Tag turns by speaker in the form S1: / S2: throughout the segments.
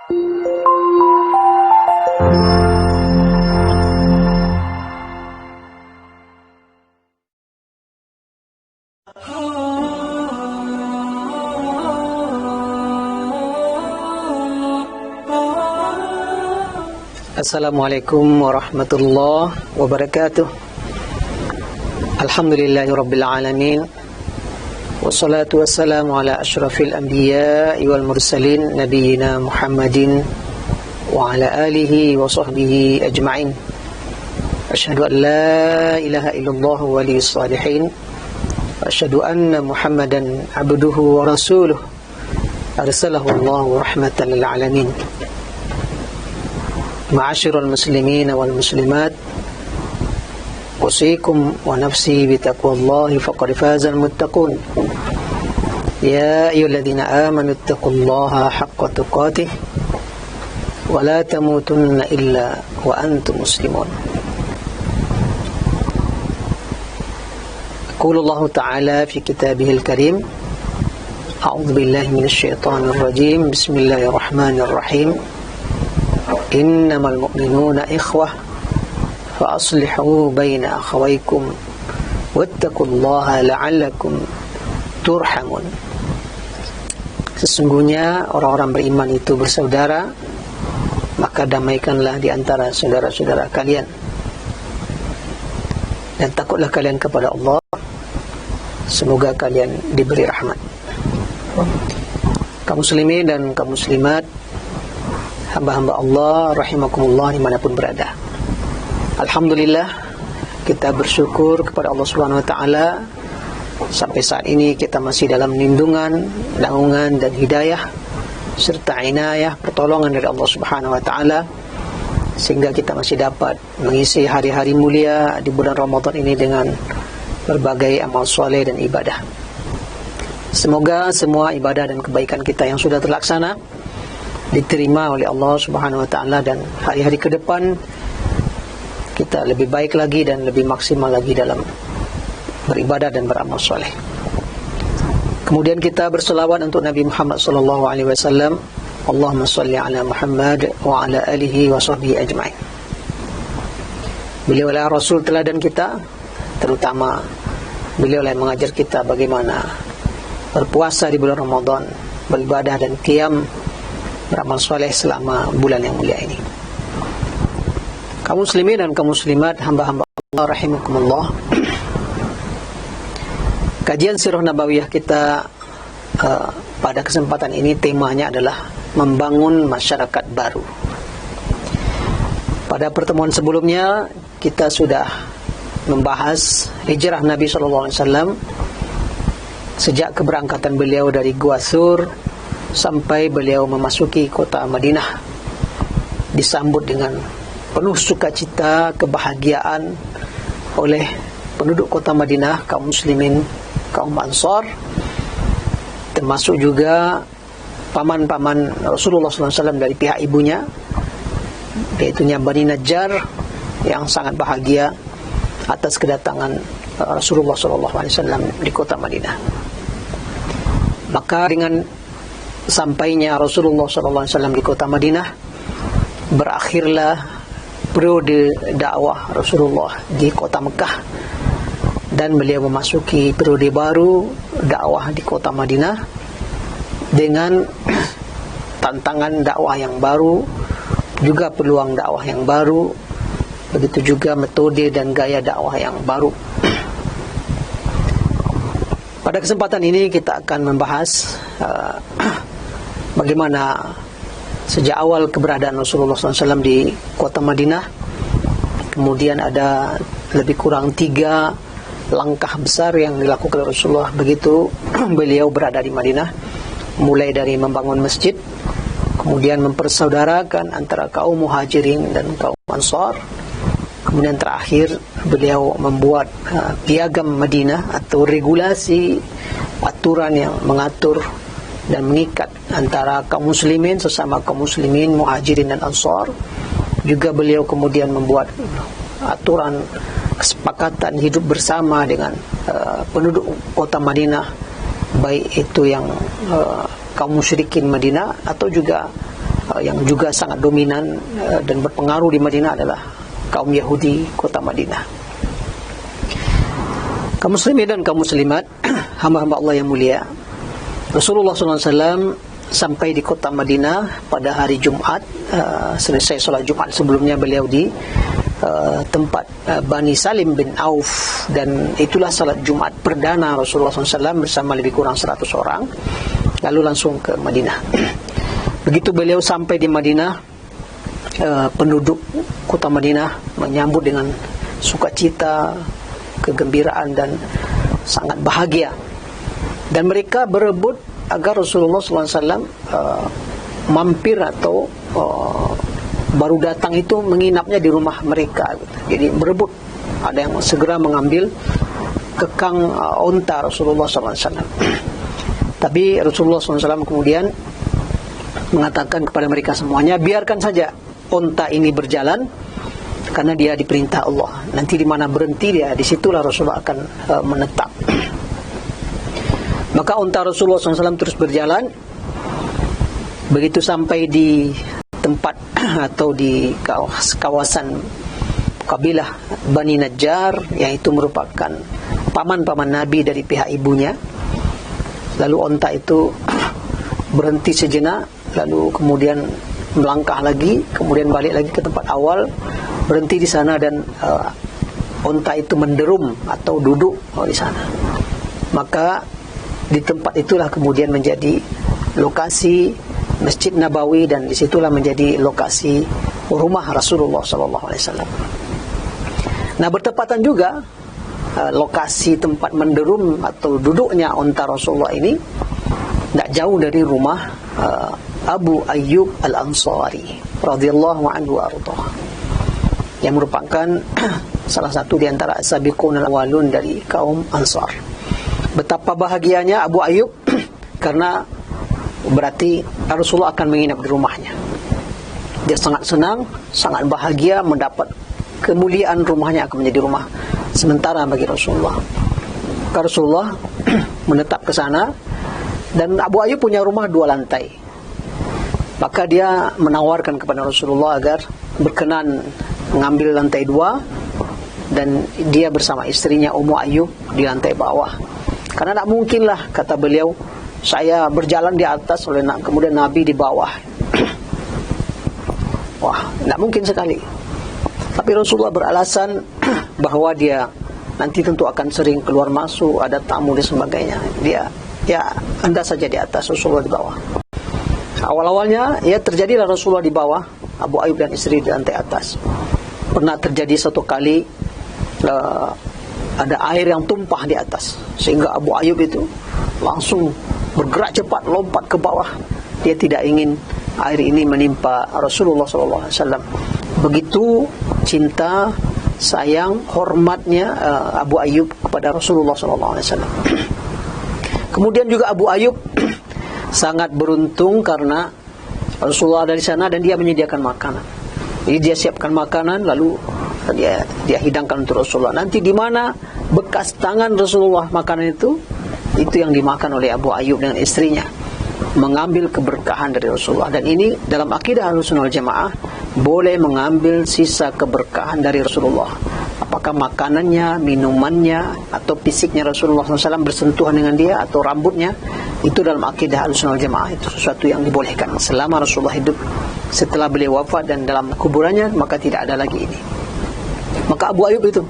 S1: Assalamualaikum warahmatullahi wabarakatuh. Alhamdulillahirabbil alamin. Wassalatu wassalamu ala asyrafil anbiya'i wal mursalin nabiyyina Muhammadin wa ala alihi wa sahbihi ajma'in. Asyhadu an la ilaha illallah waliyus shalihin. Asyhadu anna Muhammadan abduhu wa rasuluh. Arsalahu Allah rahmatan lil alamin. Ma'asyiral muslimin wal muslimat, usikum wa nafsi bitaqwallahi faqad fazal muttaqun. Ya ayyuhalladzina amanu taqullaha haqqa tuqatih wa la tamutunna illa wa antum muslimun. Qala Allah Ta'ala fi kitabihil karim, a'udzu billahi minasy syaithanir rajim. Bismillahirrahmanirrahim. Innamal mu'minuna ikhwah fa aslihu baina akhawaykum wattaqullaha la'allakum turhamun. Sesungguhnya orang-orang beriman itu bersaudara, maka damaikanlah di antara saudara-saudara kalian, dan takutlah kalian kepada Allah, semoga kalian diberi rahmat. Kaum muslimin dan kaum muslimat, hamba-hamba Allah rahimakumullah dimanapun berada, alhamdulillah kita bersyukur kepada Allah Subhanahu wa taala sampai saat ini kita masih dalam lindungan, naungan dan hidayah serta inayah pertolongan dari Allah Subhanahu wa taala, sehingga kita masih dapat mengisi hari-hari mulia di bulan Ramadan ini dengan berbagai amal soleh dan ibadah. Semoga semua ibadah dan kebaikan kita yang sudah terlaksana diterima oleh Allah Subhanahu wa taala, dan hari-hari ke depan kita lebih baik lagi dan lebih maksimal lagi dalam beribadah dan beramal soleh. Kemudian kita berselawat untuk Nabi Muhammad sallallahu alaihi wasallam. Allahumma shalli ala Muhammad wa ala alihi wa sahbihi ajma'in. Beliau adalah Rasul teladan kita, terutama beliau yang mengajar kita bagaimana berpuasa di bulan Ramadan, beribadah dan qiyam, beramal soleh selama bulan yang mulia ini. Kaum muslimin dan kaum muslimat, hamba-hamba Allah rahimakumullah, kajian sirah nabawiyah kita pada kesempatan ini temanya adalah membangun masyarakat baru. Pada pertemuan sebelumnya kita sudah membahas hijrah Nabi SAW sejak keberangkatan beliau dari Gua Sur sampai beliau memasuki kota Madinah, disambut dengan penuh sukacita, kebahagiaan oleh penduduk kota Madinah, kaum muslimin, kaum Ansar, termasuk juga paman-paman Rasulullah SAW dari pihak ibunya, yaitunya Bani Najjar, yang sangat bahagia atas kedatangan Rasulullah SAW di kota Madinah. Maka dengan sampainya Rasulullah SAW di kota Madinah, berakhirlah periode dakwah Rasulullah di kota Mekah, dan beliau memasuki periode baru dakwah di kota Madinah dengan tantangan dakwah yang baru, juga peluang dakwah yang baru, begitu juga metode dan gaya dakwah yang baru. Pada kesempatan ini kita akan membahas bagaimana sejak awal keberadaan Rasulullah SAW di kota Madinah, kemudian ada lebih kurang 3 langkah besar yang dilakukan oleh Rasulullah begitu beliau berada di Madinah, mulai dari membangun masjid, kemudian mempersaudarakan antara kaum muhajirin dan kaum ansar, kemudian terakhir beliau membuat piagam Madinah atau regulasi aturan yang mengatur dan mengikat antara kaum muslimin sesama kaum muslimin, muhajirin dan ansar. Juga beliau kemudian membuat aturan kesepakatan hidup bersama dengan penduduk kota Madinah, baik itu yang kaum musyrikin Madinah atau juga yang juga sangat dominan dan berpengaruh di Madinah adalah kaum Yahudi kota Madinah. Kaum muslimin dan kaum muslimat, hamba-hamba Allah yang mulia, Rasulullah SAW sampai di kota Madinah pada hari Jumat. Selesai sholat Jumat, sebelumnya beliau di tempat Bani Salim bin Auf, dan itulah salat Jumat perdana Rasulullah SAW bersama lebih kurang 100 orang, lalu langsung ke Madinah. Begitu beliau sampai di Madinah, penduduk kota Madinah menyambut dengan sukacita, kegembiraan dan sangat bahagia, dan mereka berebut agar Rasulullah SAW mampir atau baru datang itu menginapnya di rumah mereka. Jadi berebut, ada yang segera mengambil kekang unta Rasulullah SAW. Tapi Rasulullah SAW kemudian mengatakan kepada mereka semuanya, biarkan saja unta ini berjalan, karena dia diperintah Allah. Nanti di mana berhenti dia, disitulah Rasulullah akan menetap. Maka unta Rasulullah SAW terus berjalan. Begitu sampai di tempat atau di kawasan kabilah Bani Najjar, yang itu merupakan paman-paman Nabi dari pihak ibunya, lalu unta itu berhenti sejenak, lalu kemudian melangkah lagi, kemudian balik lagi ke tempat awal, berhenti di sana, dan unta itu menderum atau duduk di sana. Maka di tempat itulah kemudian menjadi lokasi Masjid Nabawi, dan disitulah menjadi lokasi rumah Rasulullah SAW. Nah, bertepatan juga lokasi tempat menderum atau duduknya unta Rasulullah ini tidak jauh dari rumah Abu Ayyub Al-Ansari radhiyallahu anhu arda, yang merupakan salah satu di antara as-sabiqun al-awwalun dari kaum Ansar. Betapa bahagianya Abu Ayyub karena berarti Rasulullah akan menginap di rumahnya. Dia sangat senang, sangat bahagia mendapat kemuliaan rumahnya akan menjadi rumah sementara bagi Rasulullah. Rasulullah menetap ke sana, dan Abu Ayyub punya rumah 2 lantai. Maka dia menawarkan kepada Rasulullah agar berkenan mengambil lantai 2, dan dia bersama istrinya Ummu Ayyub di lantai bawah. Karena tak mungkinlah, kata beliau, saya berjalan di atas kemudian Nabi di bawah. Wah, tak mungkin sekali. Tapi Rasulullah beralasan bahwa dia nanti tentu akan sering keluar masuk, ada tamu dan sebagainya. Dia anda saja di atas, Rasulullah di bawah. Awal-awalnya ya terjadilah Rasulullah di bawah, Abu Ayyub dan istri di lantai atas. Pernah terjadi satu kali ada air yang tumpah di atas, sehingga Abu Ayyub itu langsung bergerak cepat lompat ke bawah. Dia tidak ingin air ini menimpa Rasulullah SAW. Begitu cinta, sayang, hormatnya Abu Ayyub kepada Rasulullah SAW. Kemudian juga Abu Ayyub sangat beruntung karena Rasulullah ada di sana dan dia menyediakan makanan. Jadi dia siapkan makanan, lalu dia hidangkan untuk Rasulullah. Nanti di mana bekas tangan Rasulullah makanan itu yang dimakan oleh Abu Ayyub dengan istrinya, mengambil keberkahan dari Rasulullah. Dan ini dalam akidah Ahlussunnah wal Jamaah, boleh mengambil sisa keberkahan dari Rasulullah. Apakah makanannya, minumannya, atau fisiknya Rasulullah SAW bersentuhan dengan dia, atau rambutnya, itu dalam akidah Ahlussunnah wal Jamaah itu sesuatu yang dibolehkan selama Rasulullah hidup. Setelah beliau wafat dan dalam kuburannya, maka tidak ada lagi ini. Maka Abu Ayyub itu,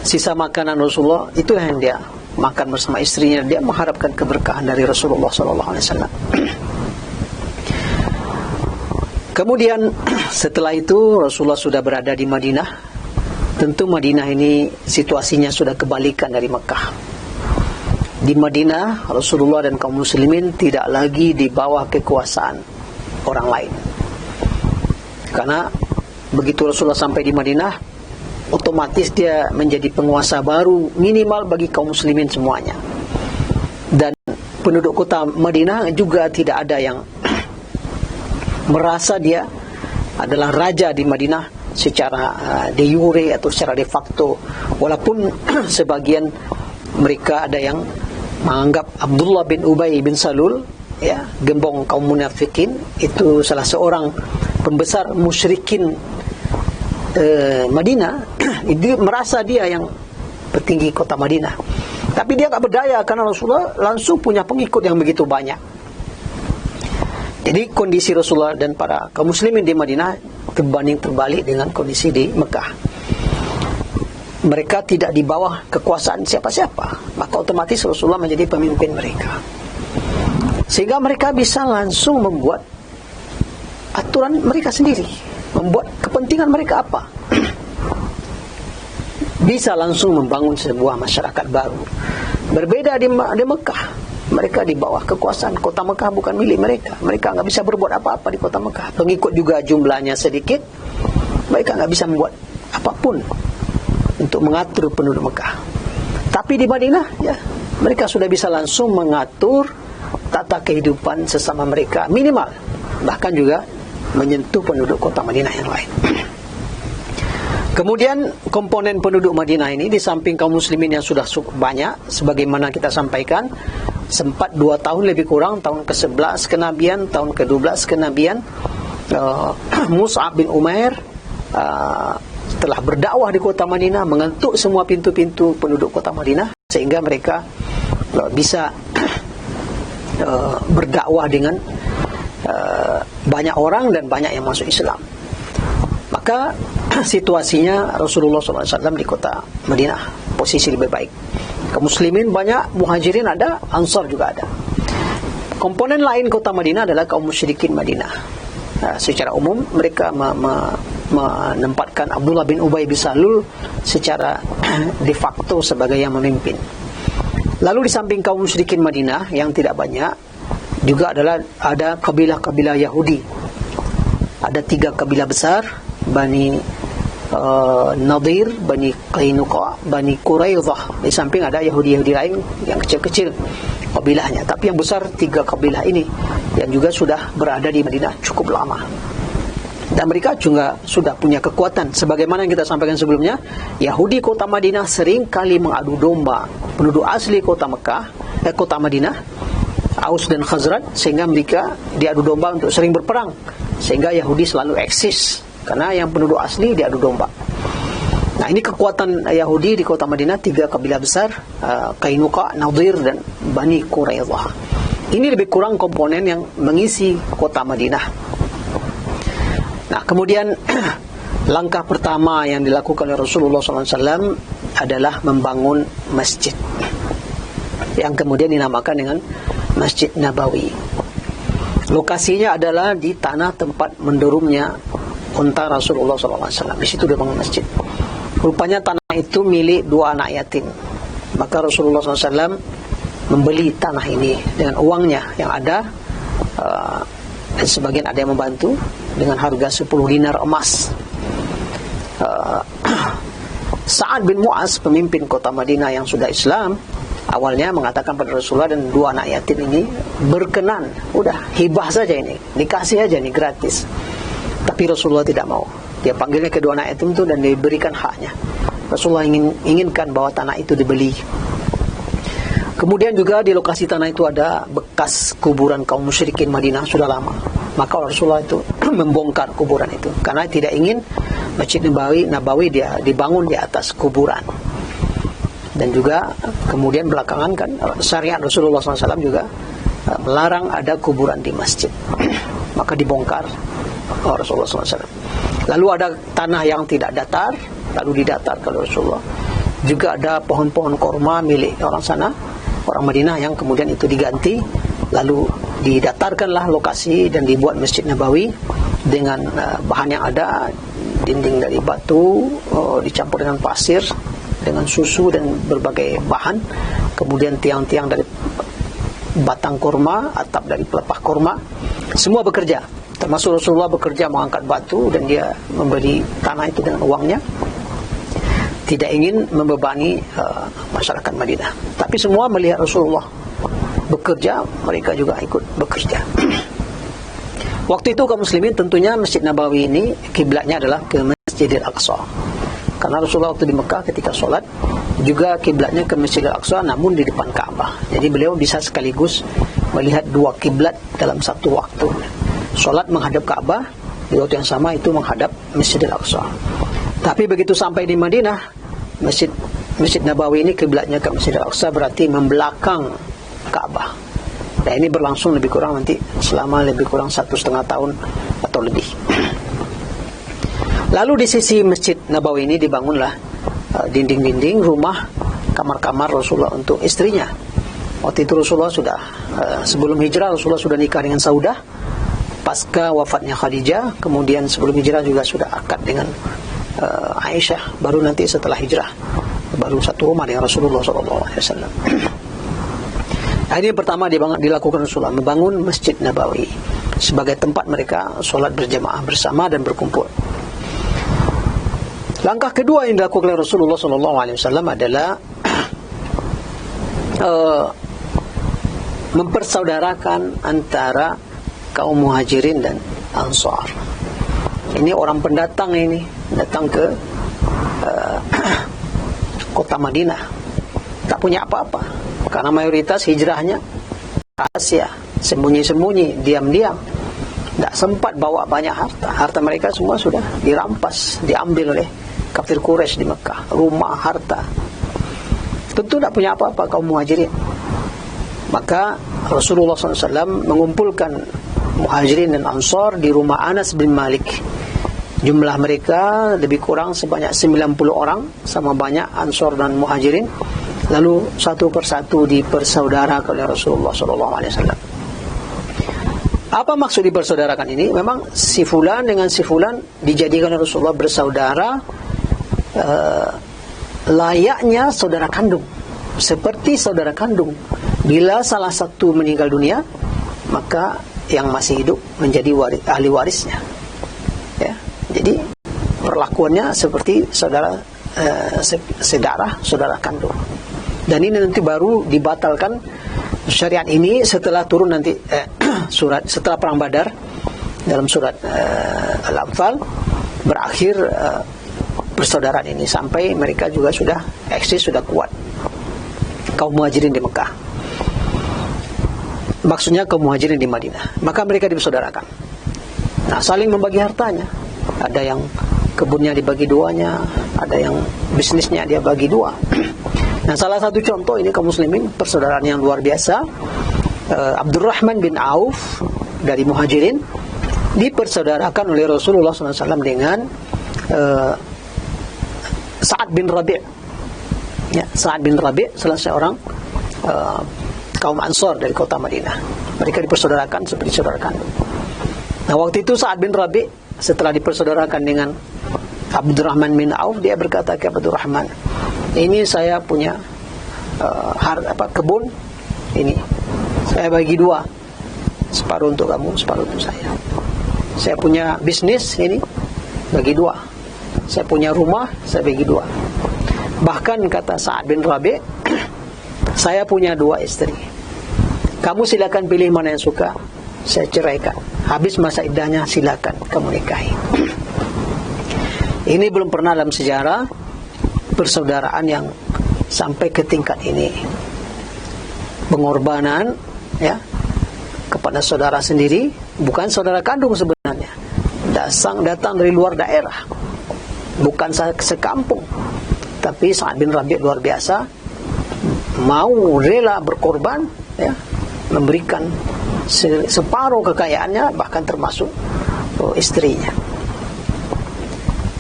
S1: sisa makanan Rasulullah itu yang dia makan bersama istrinya. Dia mengharapkan keberkahan dari Rasulullah SAW. Kemudian setelah itu Rasulullah sudah berada di Madinah. Tentu Madinah ini situasinya sudah kebalikan dari Mekah. Di Madinah Rasulullah dan kaum muslimin tidak lagi di bawah kekuasaan orang lain. Karena begitu Rasulullah sampai di Madinah, otomatis dia menjadi penguasa baru minimal bagi kaum muslimin semuanya. Dan penduduk kota Madinah juga tidak ada yang merasa dia adalah raja di Madinah secara de jure atau secara de facto. Walaupun sebagian mereka ada yang menganggap Abdullah bin Ubay bin Salul ya, gembong kaum munafikin, itu salah seorang pembesar musyrikin Madinah. Dia merasa dia yang petinggi kota Madinah, tapi dia tak berdaya karena Rasulullah langsung punya pengikut yang begitu banyak. Jadi kondisi Rasulullah dan para kaum muslimin di Madinah terbanding terbalik dengan kondisi di Mekah. Mereka tidak di bawah kekuasaan siapa-siapa, maka otomatis Rasulullah menjadi pemimpin mereka, sehingga mereka bisa langsung membuat aturan mereka sendiri, membuat kepentingan mereka apa. Bisa langsung membangun sebuah masyarakat baru. Berbeda di Mekah, mereka di bawah kekuasaan. Kota Mekah bukan milik mereka. Mereka nggak bisa berbuat apa-apa di kota Mekah. Pengikut juga jumlahnya sedikit. Mereka nggak bisa membuat apapun untuk mengatur penduduk Mekah. Tapi di Madinah, ya, mereka sudah bisa langsung mengatur tata kehidupan sesama mereka, minimal, bahkan juga menyentuh penduduk kota Madinah yang lain. Kemudian komponen penduduk Madinah ini, di samping kaum muslimin yang sudah cukup banyak, sebagaimana kita sampaikan, sempat 2 tahun lebih kurang, tahun ke-11 kenabian, tahun ke-12 kenabian, Mus'ab bin Umair telah berdakwah di kota Madinah, mengetuk semua pintu-pintu penduduk kota Madinah, sehingga mereka bisa berdakwah dengan banyak orang dan banyak yang masuk Islam. Maka situasinya Rasulullah SAW di kota Madinah posisi lebih baik. Kaum muslimin banyak, muhajirin ada, ansar juga ada. Komponen lain kota Madinah adalah kaum musyrikin Madinah. Secara umum mereka menempatkan Abdullah bin Ubay bin Salul secara de facto sebagai yang memimpin. Lalu di samping kaum musyrikin Madinah yang tidak banyak, juga ada kabilah-kabilah Yahudi. Ada 3 kabilah besar, Bani Nadir, Bani Qainuqa, Bani Quraidah. Di samping ada Yahudi-Yahudi lain yang kecil-kecil kabilahnya, tapi yang besar 3 kabilah ini yang juga sudah berada di Madinah cukup lama. Dan mereka juga sudah punya kekuatan. Sebagaimana yang kita sampaikan sebelumnya, Yahudi kota Madinah sering kali mengadu domba penduduk asli kota Madinah, Aus dan Khazraj, sehingga mereka diadu domba untuk sering berperang, sehingga Yahudi selalu eksis karena yang penduduk asli diadu domba. Nah, ini kekuatan Yahudi di kota Madinah, 3 kabilah besar, Qainuqa, Nadir dan Bani Quraidah. Ini lebih kurang komponen yang mengisi kota Madinah. Nah, kemudian langkah pertama yang dilakukan oleh Rasulullah SAW adalah membangun masjid, yang kemudian dinamakan dengan Masjid Nabawi. Lokasinya adalah di tanah tempat mendurumnya unta Rasulullah SAW. Di situ dia bangun masjid. Rupanya tanah itu milik 2 anak yatim. Maka Rasulullah SAW membeli tanah ini dengan uangnya yang ada, dan sebagian ada yang membantu dengan harga 10 dinar emas. Sa'ad bin Mu'az, pemimpin kota Madinah yang sudah Islam, awalnya mengatakan pada Rasulullah dan 2 anak yatim ini berkenan, udah hibah saja ini, dikasih aja nih gratis. Tapi Rasulullah tidak mau. Dia panggilnya kedua anak yatim itu dan diberikan haknya. Rasulullah inginkan bahwa tanah itu dibeli. Kemudian juga di lokasi tanah itu ada bekas kuburan kaum musyrikin Madinah sudah lama. Maka Rasulullah itu membongkar kuburan itu karena tidak ingin Masjid Nabawi dia dibangun di atas kuburan. Dan juga kemudian belakangan kan syariat Rasulullah SAW juga melarang ada kuburan di masjid. Maka dibongkar Rasulullah SAW. Lalu ada tanah yang tidak datar, lalu didatarkan oleh Rasulullah. Juga ada pohon-pohon korma milik orang sana, orang Madinah, yang kemudian itu diganti, lalu didatarkanlah lokasi dan dibuat Masjid Nabawi dengan bahan yang ada, dinding dari batu dicampur dengan pasir, dengan susu dan berbagai bahan, kemudian tiang-tiang dari batang kurma, atap dari pelepah kurma, semua bekerja. Termasuk Rasulullah bekerja mengangkat batu dan dia membeli tanah itu dengan uangnya. Tidak ingin membebani masyarakat Madinah. Tapi semua melihat Rasulullah bekerja, mereka juga ikut bekerja. Waktu itu kaum muslimin tentunya Masjid Nabawi ini kiblatnya adalah ke Masjidil Aqsa. Karena Rasulullah waktu di Mekah ketika sholat juga kiblatnya ke Masjidil Aqsa, namun di depan Ka'bah. Jadi beliau bisa sekaligus melihat dua kiblat dalam satu waktu. Sholat menghadap Ka'bah, di waktu yang sama itu menghadap Masjidil Aqsa. Tapi begitu sampai di Madinah, Masjid Nabawi ini kiblatnya ke Masjidil Aqsa, berarti membelakang Ka'bah. Nah, ini berlangsung lebih kurang nanti selama lebih kurang 1,5 tahun atau lebih. Lalu di sisi Masjid Nabawi ini dibangunlah dinding-dinding rumah kamar-kamar Rasulullah untuk istrinya. Waktu itu Rasulullah sudah sebelum hijrah Rasulullah sudah nikah dengan Saudah. Pasca wafatnya Khadijah, kemudian sebelum hijrah juga sudah akad dengan Aisyah. Baru nanti setelah hijrah baru satu rumah dengan Rasulullah SAW. Nah, ini yang pertama dilakukan Rasulullah, membangun Masjid Nabawi sebagai tempat mereka sholat berjamaah bersama dan berkumpul. Langkah kedua yang dilakukan oleh Rasulullah SAW adalah mempersaudarakan antara kaum Muhajirin dan Ansar. Ini orang pendatang ini datang ke kota Madinah, tak punya apa-apa karena mayoritas hijrahnya rahasia, sembunyi-sembunyi, diam-diam, tidak sempat bawa banyak harta. Harta mereka semua sudah dirampas, diambil oleh kafir Quraisy di Mekah, rumah, harta. Tentu tidak punya apa-apa kaum Muhajirin. Maka Rasulullah SAW mengumpulkan Muhajirin dan Ansar di rumah Anas bin Malik. Jumlah mereka lebih kurang sebanyak 90 orang, sama banyak Ansar dan Muhajirin. Lalu satu persatu dipersaudarakan oleh Rasulullah SAW. Apa maksud dipersaudarakan ini? Memang si fulan dengan si fulan dijadikan oleh Rasulullah bersaudara, layaknya saudara kandung, seperti saudara kandung. Bila salah satu meninggal dunia, maka yang masih hidup menjadi ahli warisnya. Ya, jadi perlakuannya seperti saudara saudara kandung. Dan ini nanti baru dibatalkan syariat ini setelah turun nanti surat setelah perang Badar, dalam surat Al-Anfal berakhir persaudaraan ini, sampai mereka juga sudah eksis, sudah kuat kaum Muhajirin di Mekah. Maksudnya kaum Muhajirin di Madinah. Maka mereka dipersaudarakan. Nah, saling membagi hartanya. Ada yang kebunnya dibagi duanya, ada yang bisnisnya dia bagi dua. Nah, salah satu contoh ini kaum muslimin persaudaraan yang luar biasa. Abdurrahman bin Auf dari Muhajirin dipersaudarakan oleh Rasulullah SAW dengan Sa'ad bin Rabi'. Ya, Sa'ad bin Rabi' salah seorang kaum Ansar dari kota Madinah. Mereka dipersaudarakan seperti saudara kandung. Nah, waktu itu Sa'ad bin Rabi' setelah dipersaudarakan dengan Abdurrahman bin Auf, dia berkata ke Abdurrahman, ini saya punya kebun ini, saya bagi dua, separuh untuk kamu, separuh untuk saya. Saya punya bisnis ini, bagi dua. Saya punya rumah, saya bagi dua. Bahkan kata Sa'ad bin Rabi', saya punya dua istri. Kamu silakan pilih mana yang suka, saya ceraikan. Habis masa iddahnya silakan kamu nikahi. Ini belum pernah dalam sejarah persaudaraan yang sampai ke tingkat ini. Pengorbanan ya kepada saudara sendiri, bukan saudara kandung sebenarnya. Datang dari luar daerah, bukan sekampung. Tapi Sa'ad bin Rabi' luar biasa, mau rela berkorban ya, memberikan separuh kekayaannya, bahkan termasuk istrinya.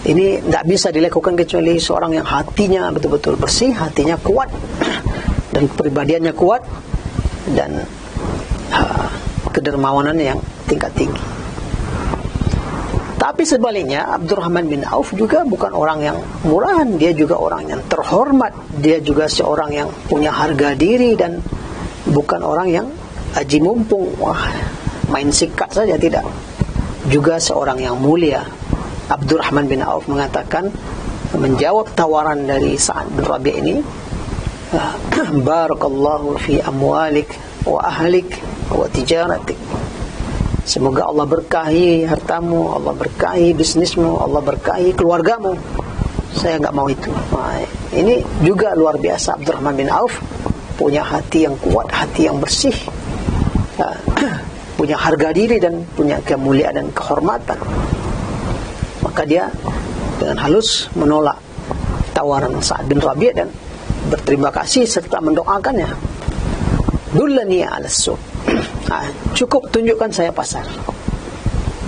S1: Ini tidak bisa dilakukan kecuali seorang yang hatinya betul-betul bersih, hatinya kuat, dan kepribadiannya kuat, dan kedermawanannya yang tingkat tinggi. Tapi sebaliknya, Abdurrahman bin Auf juga bukan orang yang murahan, dia juga orang yang terhormat, dia juga seorang yang punya harga diri, dan bukan orang yang aji mumpung, wah main sikat saja, tidak. Juga seorang yang mulia. Abdurrahman bin Auf mengatakan, menjawab tawaran dari Sa'ad bin Rabi' ini, barakallahu fi amwalik wa ahlik wa tijaratik. Semoga Allah berkahi hartamu, Allah berkahi bisnismu, Allah berkahi keluargamu. saya nggak mau itu. Nah, ini juga luar biasa. Abdurrahman bin Auf punya hati yang kuat, hati yang bersih, punya harga diri dan punya kemuliaan dan kehormatan. Maka dia dengan halus menolak tawaran Sa'ad bin Rabi' dan berterima kasih serta mendoakannya. Dullani 'ala suq. Cukup tunjukkan saya pasar,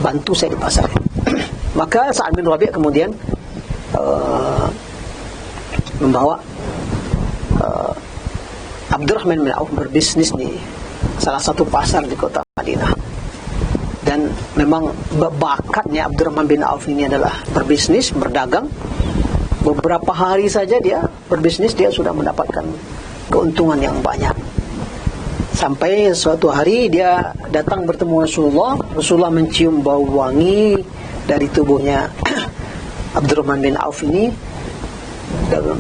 S1: bantu saya di pasar. Maka Sa'ad bin Rabi' kemudian membawa Abdurrahman bin Auf berbisnis di salah satu pasar di kota Madinah. Dan memang bakatnya Abdurrahman bin Auf ini adalah berbisnis, berdagang. Beberapa hari saja dia berbisnis, dia sudah mendapatkan keuntungan yang banyak. Sampai suatu hari dia datang bertemu Rasulullah. Rasulullah mencium bau wangi dari tubuhnya Abdurrahman bin Auf ini,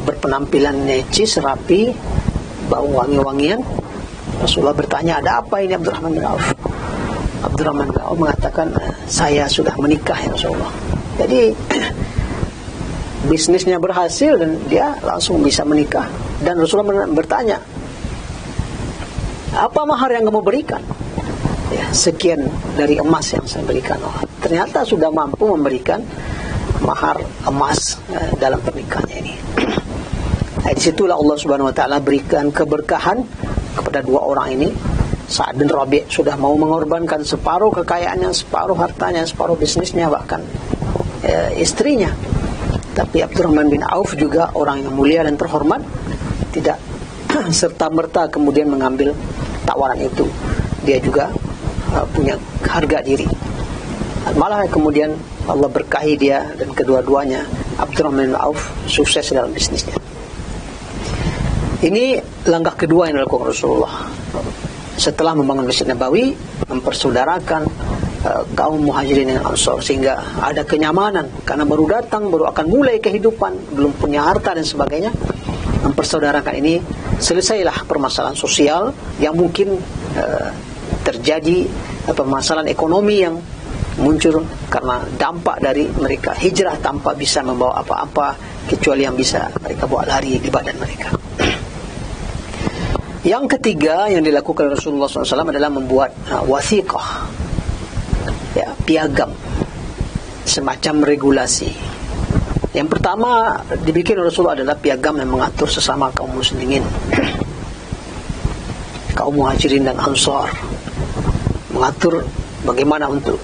S1: berpenampilan necis, rapi, bau wangi-wangian. Rasulullah bertanya, ada apa ini Abdurrahman bin Auf? Abdurrahman bin Auf mengatakan, saya sudah menikah ya Rasulullah. Jadi bisnisnya berhasil dan dia langsung bisa menikah. Dan Rasulullah bertanya, apa mahar yang kamu berikan? Ya, sekian dari emas yang saya berikan. Oh, ternyata sudah mampu memberikan mahar emas dalam pernikahannya ini. Nah, disitulah Allah Subhanahu Wa Taala berikan keberkahan kepada dua orang ini. Sa'ad bin Rabi' sudah mau mengorbankan separuh kekayaannya, separuh hartanya, separuh bisnisnya, bahkan istrinya. Tapi Abdurrahman bin Auf juga orang yang mulia dan terhormat, tidak serta-merta kemudian mengambil tawaran itu. Dia juga punya harga diri. Malah kemudian Allah berkahi dia dan kedua-duanya, Abdurrahman bin Auf, sukses dalam bisnisnya. Ini langkah kedua yang dilakukan Rasulullah setelah membangun Masjid Nabawi, mempersaudarakan kaum Muhajirin dengan Ansor, sehingga ada kenyamanan karena baru datang, baru akan mulai kehidupan, belum punya harta dan sebagainya. Mempersaudarakan ini, selesailah permasalahan sosial yang mungkin terjadi, permasalahan ekonomi yang muncul karena dampak dari mereka hijrah tanpa bisa membawa apa-apa kecuali yang bisa mereka bawa lari di badan mereka. Yang ketiga yang dilakukan Rasulullah SAW adalah membuat wathiqah, ya, piagam, semacam regulasi. Yang pertama dibikin Rasulullah adalah piagam yang mengatur sesama kaum muslimin, kaum Muhajirin dan Ansar, mengatur bagaimana untuk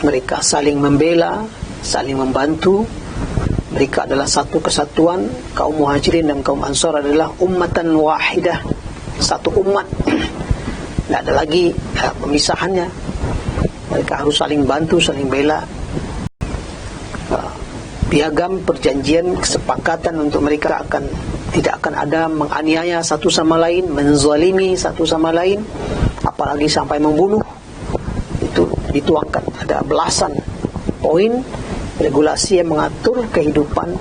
S1: mereka saling membela, saling membantu. Mereka adalah satu kesatuan. Kaum Muhajirin dan kaum Ansar adalah ummatan wahidah, satu umat. Tidak ada lagi pemisahannya. Mereka harus saling bantu, saling bela. Piagam, perjanjian, kesepakatan untuk mereka tidak akan ada menganiaya satu sama lain, menzalimi satu sama lain, apalagi sampai membunuh. Itu dituangkan. Ada belasan poin regulasi yang mengatur kehidupan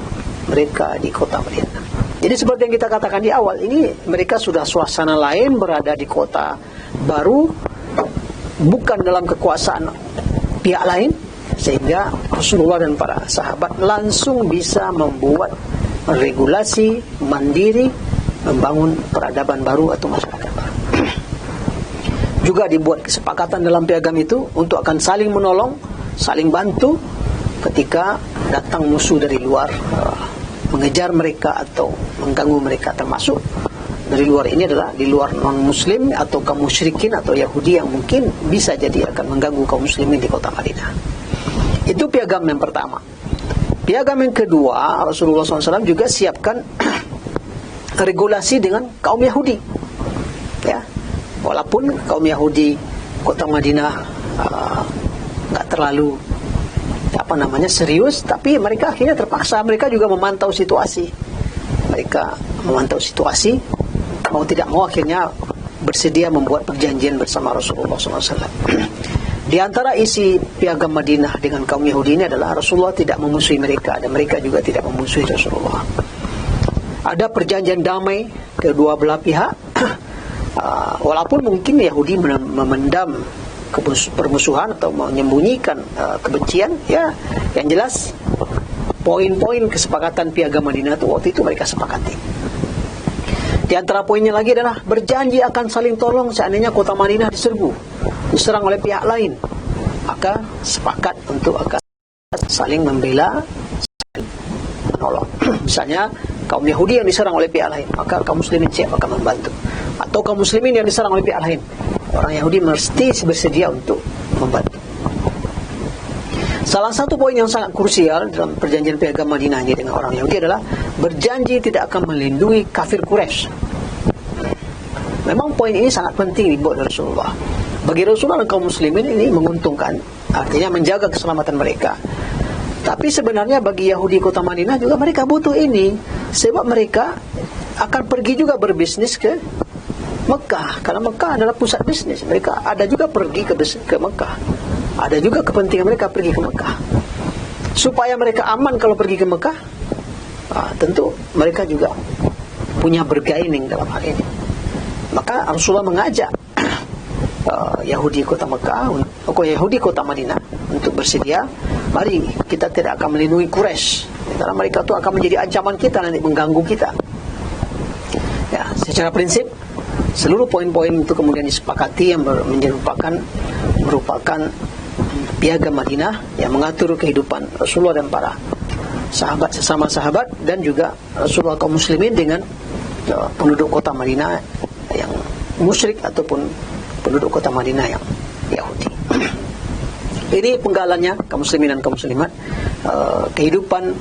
S1: mereka di kota Madinah. Jadi seperti yang kita katakan di awal, ini mereka sudah suasana lain, berada di kota baru, bukan dalam kekuasaan pihak lain, sehingga Rasulullah dan para sahabat langsung bisa membuat regulasi mandiri, membangun peradaban baru atau masyarakat baru. Juga dibuat kesepakatan dalam piagam itu untuk akan saling menolong, saling bantu ketika datang musuh dari luar mengejar mereka atau mengganggu mereka, termasuk dari luar ini adalah di luar non-muslim atau kaum musyrikin atau Yahudi yang mungkin bisa jadi akan mengganggu kaum muslimin di kota Madinah. Itu piagam yang pertama. Piagam yang kedua, Rasulullah SAW juga siapkan regulasi dengan kaum Yahudi, ya. Walaupun kaum Yahudi kota Madinah nggak terlalu serius, tapi mereka akhirnya terpaksa. Mereka juga memantau situasi. Mereka memantau situasi, mau tidak mau akhirnya bersedia membuat perjanjian bersama Rasulullah SAW. Di antara isi piagam Madinah dengan kaum Yahudi ini adalah Rasulullah tidak memusuhi mereka dan mereka juga tidak memusuhi Rasulullah. Ada perjanjian damai kedua belah pihak. Walaupun mungkin Yahudi memendam permusuhan atau menyembunyikan kebencian, ya, yang jelas poin-poin kesepakatan Piagam Madinah itu waktu itu mereka sepakati. Di antara poinnya lagi adalah berjanji akan saling tolong seandainya kota Madinah diserang oleh pihak lain. Maka sepakat untuk akan saling membela, saling menolong. Misalnya kaum Yahudi yang diserang oleh pihak lain, maka kaum muslimin siap akan membantu. Atau kaum muslimin yang diserang oleh pihak lain, orang Yahudi mesti bersedia untuk membantu. Salah satu poin yang sangat krusial dalam perjanjian Piagam Madinah ini dengan orang Yahudi adalah berjanji tidak akan melindungi kafir Quraisy. Memang poin ini sangat penting dibuat oleh Rasulullah. Bagi Rasulullah dan kaum muslimin ini menguntungkan, artinya menjaga keselamatan mereka. Tapi sebenarnya bagi Yahudi kota Madinah juga mereka butuh ini, sebab mereka akan pergi juga berbisnis ke Mekah. Karena Mekah adalah pusat bisnis. Mereka ada juga pergi ke Mekah. Ada juga kepentingan mereka pergi ke Mekah. Supaya mereka aman kalau pergi ke Mekah, tentu mereka juga punya bergaining dalam hal ini. Maka Rasulullah mengajak Yahudi kota Mekah, Yahudi kota Madinah untuk bersedia, mari kita tidak akan melindungi Quraisy karena mereka itu akan menjadi ancaman kita, nanti mengganggu kita. Ya, secara prinsip seluruh poin-poin itu kemudian disepakati yang merupakan Piagam Madinah yang mengatur kehidupan Rasulullah dan para sahabat, sesama sahabat, dan juga Rasulullah kaum muslimin dengan penduduk kota Madinah yang musyrik ataupun penduduk kota Madinah yang Yahudi. Ini penggalannya kaum muslimin dan kaum muslimat. Kehidupan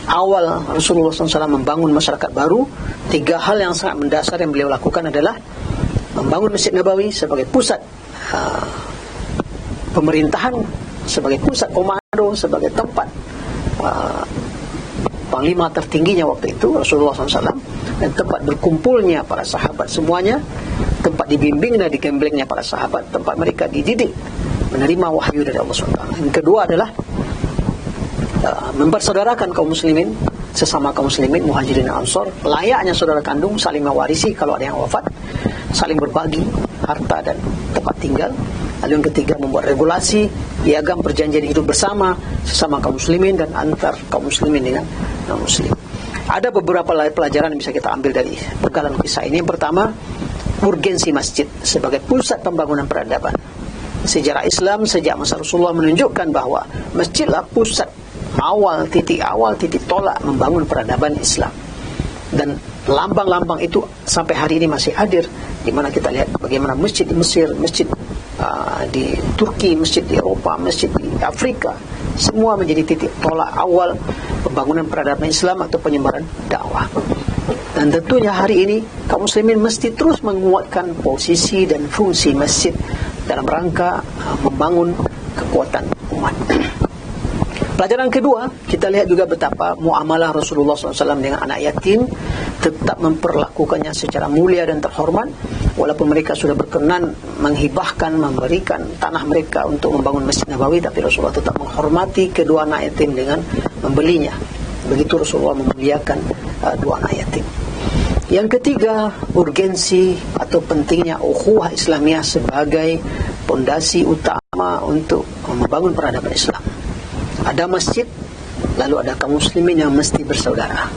S1: awal Rasulullah SAW membangun masyarakat baru, 3 hal yang sangat mendasar yang beliau lakukan adalah membangun Masjid Nabawi sebagai pusat pemerintahan, sebagai pusat komando, sebagai tempat panglima tertingginya waktu itu Rasulullah SAW, dan tempat berkumpulnya para sahabat semuanya, tempat dibimbing dan digemblengnya para sahabat, tempat mereka dididik menerima wahyu dari Allah SWT. Yang kedua adalah mempersaudarakan kaum muslimin, sesama kaum muslimin muhajirin dan ansor, layaknya saudara kandung, saling mewarisi kalau ada yang wafat, saling berbagi harta dan tempat tinggal. Lalu yang ketiga, membuat regulasi piagam perjanjian hidup bersama sesama kaum muslimin dan antar kaum muslimin dengan non-muslim. Ada beberapa pelajaran yang bisa kita ambil dari penggalan kisah ini. Yang pertama, urgensi masjid sebagai pusat pembangunan peradaban. Sejarah Islam sejak masa Rasulullah menunjukkan bahwa masjidlah pusat titik tolak membangun peradaban Islam. Dan lambang-lambang itu sampai hari ini masih hadir, di mana kita lihat bagaimana masjid di Mesir, masjid di Turki, masjid di Eropa, masjid di Afrika, semua menjadi titik tolak awal pembangunan peradaban Islam atau penyebaran dakwah. Dan tentunya hari ini kaum muslimin mesti terus menguatkan posisi dan fungsi masjid dalam rangka membangun kekuatan umat. Pelajaran kedua, kita lihat juga betapa muamalah Rasulullah SAW dengan anak yatim, tetap memperlakukannya secara mulia dan terhormat, walaupun mereka sudah berkenan menghibahkan, memberikan tanah mereka untuk membangun Masjid Nabawi, tapi Rasulullah tetap menghormati kedua anak yatim dengan membelinya. Begitu Rasulullah memuliakan dua anak yatim. Yang ketiga, urgensi atau pentingnya ukhuwah Islamiyah sebagai pondasi utama untuk membangun peradaban Islam. Ada masjid, lalu ada kaum muslimin yang mesti bersaudara.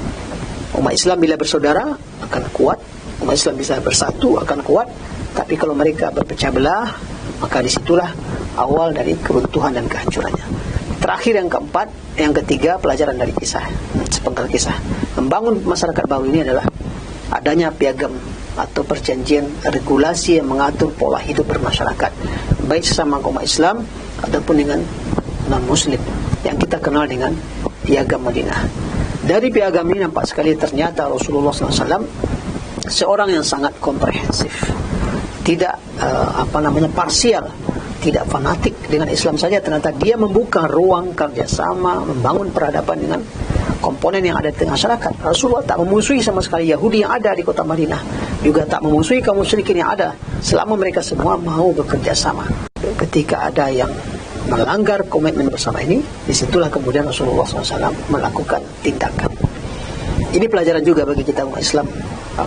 S1: Umat Islam bila bersaudara akan kuat, umat Islam bisa bersatu akan kuat. Tapi kalau mereka berpecah belah, maka disitulah awal dari keruntuhan dan kehancurannya. Terakhir yang keempat, yang ketiga, pelajaran dari kisah, sepenggal kisah membangun masyarakat baru ini adalah adanya piagam atau perjanjian regulasi yang mengatur pola hidup bermasyarakat, baik sesama umat Islam ataupun dengan non-muslim, yang kita kenal dengan Piagam Madinah. Dari piagam ini nampak sekali ternyata Rasulullah SAW seorang yang sangat komprehensif, tidak parsial, tidak fanatik dengan Islam saja. Ternyata dia membuka ruang kerjasama, membangun peradaban dengan komponen yang ada di masyarakat. Rasulullah tak memusuhi sama sekali Yahudi yang ada di kota Madinah, juga tak memusuhi kaum musyrikin yang ada, selama mereka semua mau bekerja sama. Ketika ada yang melanggar komitmen bersama ini, disitulah kemudian Rasulullah SAW melakukan tindakan. Ini pelajaran juga bagi kita umat Islam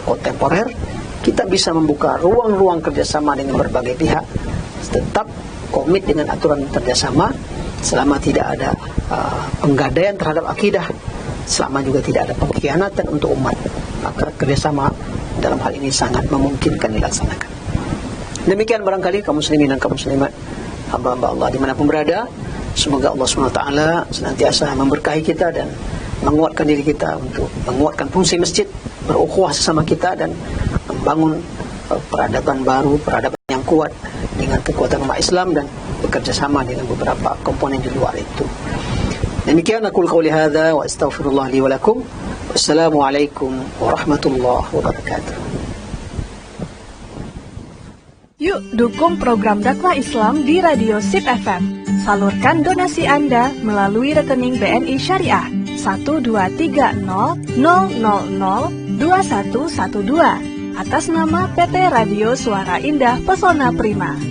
S1: kontemporer. Kita bisa membuka ruang-ruang kerjasama dengan berbagai pihak, tetap komit dengan aturan kerjasama selama tidak ada penggadaian terhadap akidah, selama juga tidak ada pengkhianatan untuk umat, maka kerjasama dalam hal ini sangat memungkinkan dilaksanakan. Demikian barangkali kaum muslimin dan kaum muslimat, hamba-hamba Allah dimanapun berada, semoga Allah SWT senantiasa memberkahi kita dan menguatkan diri kita untuk menguatkan fungsi masjid, berukhuwah sesama kita, dan membangun peradaban baru, peradaban yang kuat dengan kekuatan umat Islam dan bekerja sama dengan beberapa komponen di luar itu. Demikian aku qauli hadza wa astaghfirullah li wa lakum. Wassalamualaikum warahmatullahi wabarakatuh.
S2: Yuk dukung program dakwah Islam di Radio SIP FM. Salurkan donasi Anda melalui rekening BNI Syariah 12300002112 atas nama PT Radio Suara Indah Pesona Prima.